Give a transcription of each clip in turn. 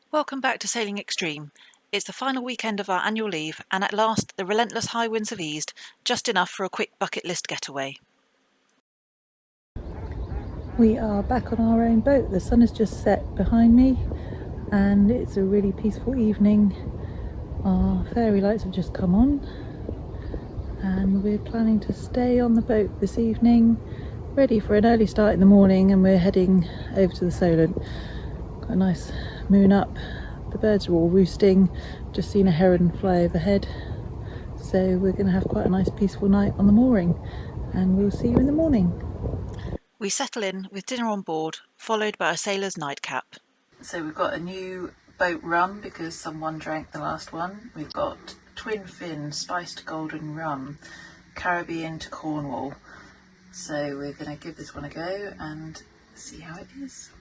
Welcome back to Sailing Extreme. It's the final weekend of our annual leave, and at last the relentless high winds have eased, just enough for a quick bucket list getaway. We are back on our own boat. The sun has just set behind me and it's a really peaceful evening. Our fairy lights have just come on and we're planning to stay on the boat this evening, ready for an early start in the morning, and we're heading over to the Solent. Got a nice moon up, the birds are all roosting, just seen a heron fly overhead, so we're going to have quite a nice peaceful night on the mooring, and we'll see you in the morning. We settle in with dinner on board, followed by a sailor's nightcap. So we've got a new boat rum because someone drank the last one. We've got twin fin spiced golden rum, Caribbean to Cornwall. So we're going to give this one a go and see how it is.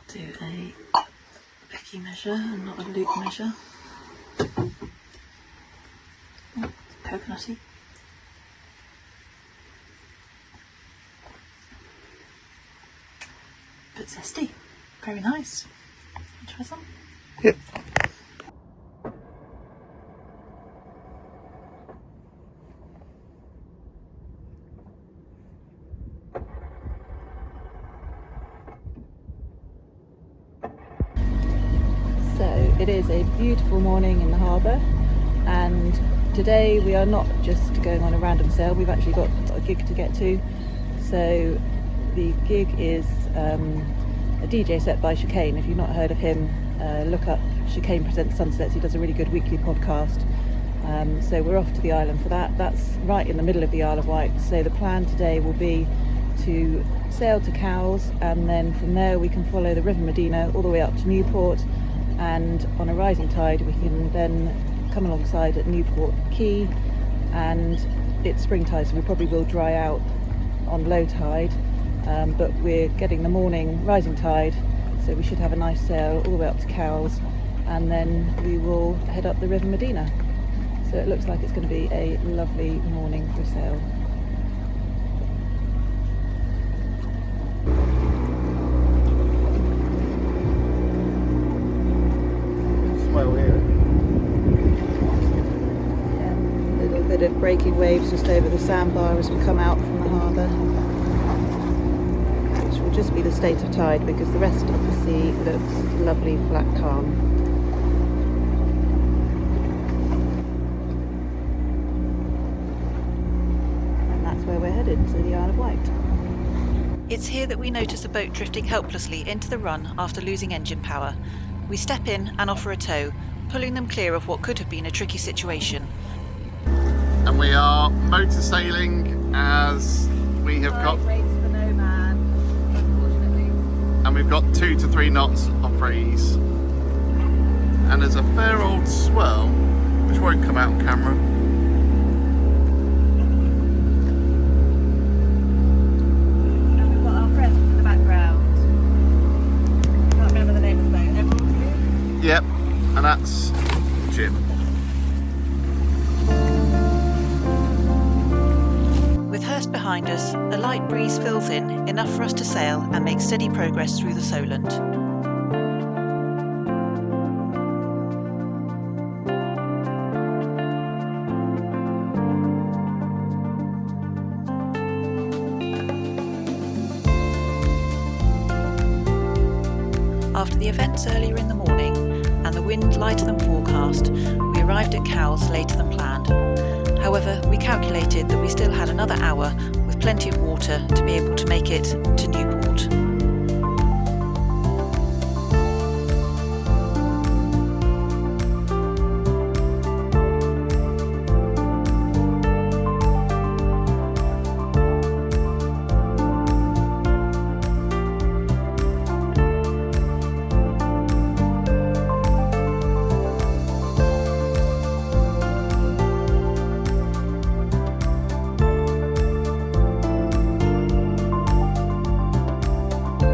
Do a Becky measure and not a Luke measure. Oh, coconutty. Bit zesty. Very nice. Try some? Yep. So it is a beautiful morning in the harbour, and today we are not just going on a random sail, we've actually got a gig to get to. So the gig is a DJ set by Chicane. If you've not heard of him, look up Chicane Presents Sunsets. He does a really good weekly podcast. So we're off to the island for that. That's right in the middle of the Isle of Wight. So the plan today will be to sail to Cowes, and then from there we can follow the River Medina all the way up to Newport, and on a rising tide we can then come alongside at Newport Quay, and it's spring tide so we probably will dry out on low tide, but we're getting the morning rising tide, so we should have a nice sail all the way up to Cowes, and then we will head up the River Medina. So it looks like it's going to be a lovely morning for a sail. Swell here. Yeah, a little bit of breaking waves just over the sandbar as we come out from the harbour, which will just be the state of tide because the rest of the sea looks lovely, flat, calm. Where we're headed, to the Isle of Wight. It's here that we notice a boat drifting helplessly into the run after losing engine power. We step in and offer a tow, pulling them clear of what could have been a tricky situation. And we are motor sailing as we have got. The Nomad, unfortunately. And we've got 2 to 3 knots of breeze. And there's a fair old swell, which won't come out on camera. Yep, and that's Jim. With Hurst behind us, a light breeze fills in, enough for us to sail and make steady progress through the Solent. After the events earlier in the morning and the wind lighter than forecast, we arrived at Cowes later than planned. However, we calculated that we still had another hour with plenty of water to be able to make it to Newport.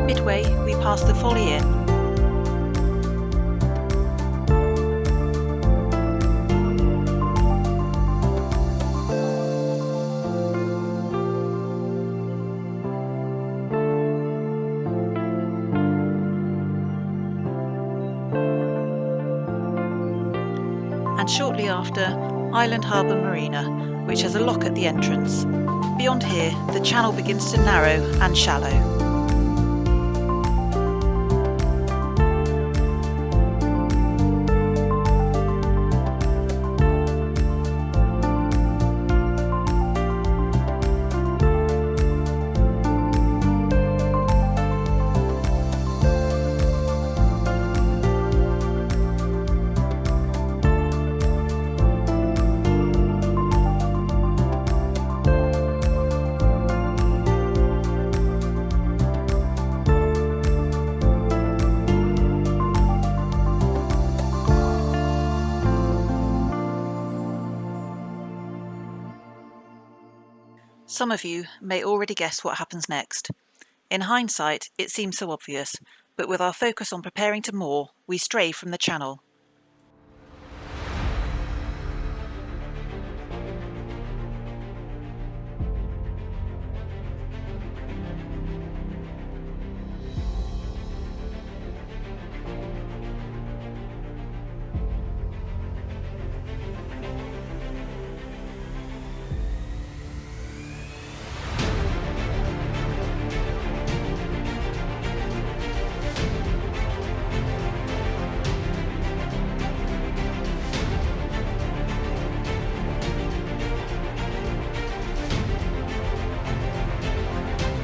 Midway, we passed the Folly Inn. and shortly after, Island Harbour Marina, which has a lock at the entrance. Beyond here, the channel begins to narrow and shallow. Some of you may already guess what happens next. In hindsight, it seems so obvious, but with our focus on preparing to moor, we stray from the channel.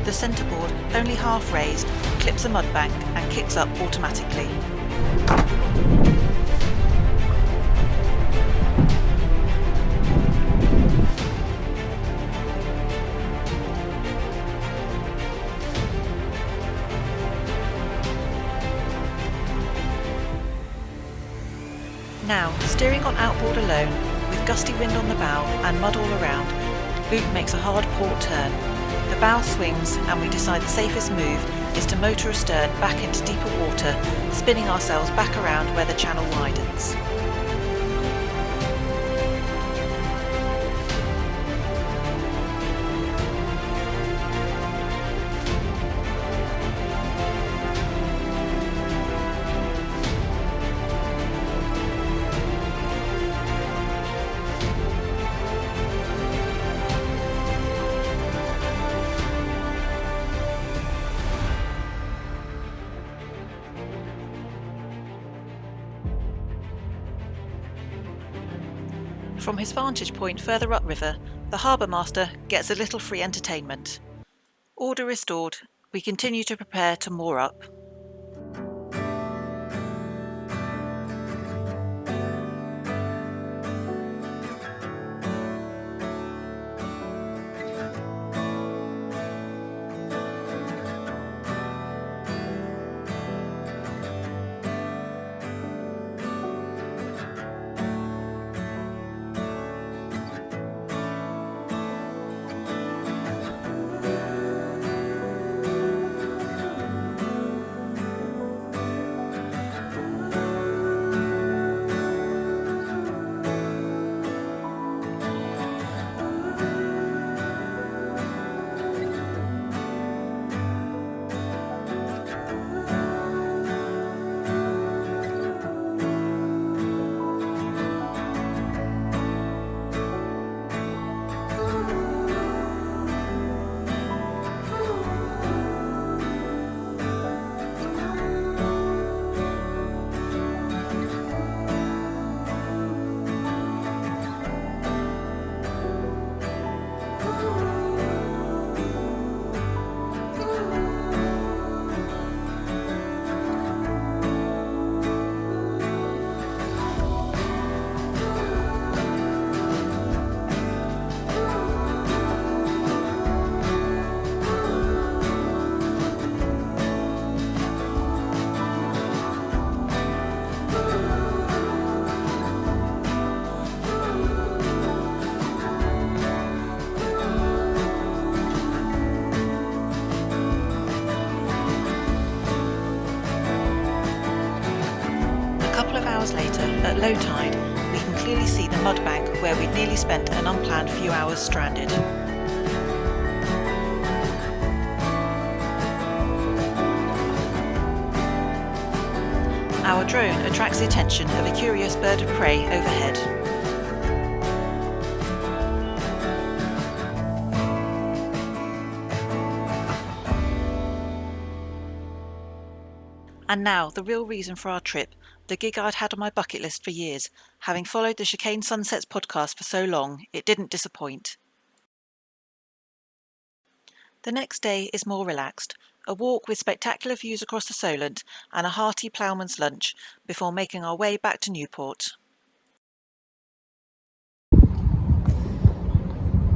The centreboard, only half raised, clips a mud bank and kicks up automatically. Now, steering on outboard alone, with gusty wind on the bow and mud all around, Luke makes a hard port turn. The bow swings and we decide the safest move is to motor astern back into deeper water, spinning ourselves back around where the channel widens. From his vantage point further upriver, the harbour master gets a little free entertainment. Order restored, we continue to prepare to moor up. Hours later, at low tide, we can clearly see the mud bank where we'd nearly spent an unplanned few hours stranded. Our drone attracts the attention of a curious bird of prey overhead. And now, the real reason for our trip, the gig I'd had on my bucket list for years. Having followed the Chicane Sunsets podcast for so long, it didn't disappoint. The next day is more relaxed, a walk with spectacular views across the Solent and a hearty ploughman's lunch before making our way back to Newport.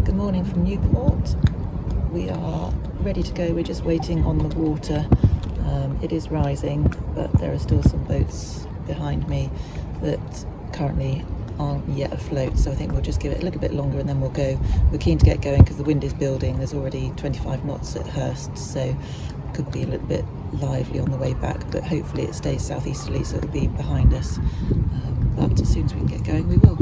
Good morning from Newport. We are ready to go, we're just waiting on the water. It is rising, but there are still some boats behind me that currently aren't yet afloat, so I think we'll just give it a little bit longer and then we'll go. We're keen to get going because the wind is building. There's already 25 knots at Hurst, so it could be a little bit lively on the way back, but hopefully it stays southeasterly so it'll be behind us. But as soon as we can get going, we will.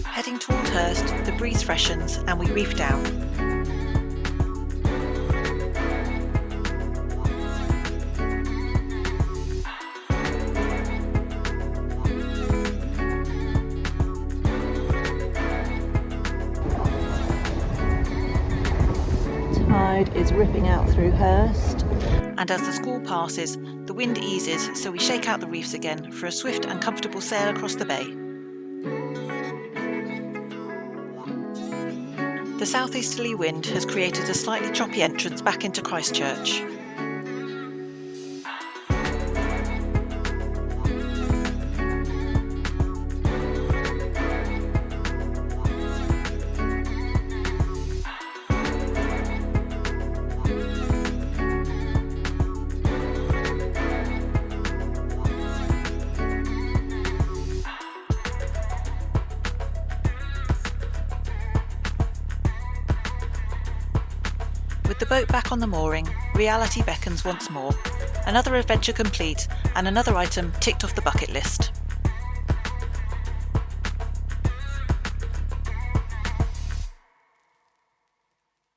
Heading toward Hurst, the breeze freshens and we reef down. Tide is ripping out through Hurst. And as the squall passes, the wind eases, so we shake out the reefs again for a swift and comfortable sail across the bay. The southeasterly wind has created a slightly choppy entrance back into Christchurch. With the boat back on the mooring, reality beckons once more. Another adventure complete and another item ticked off the bucket list.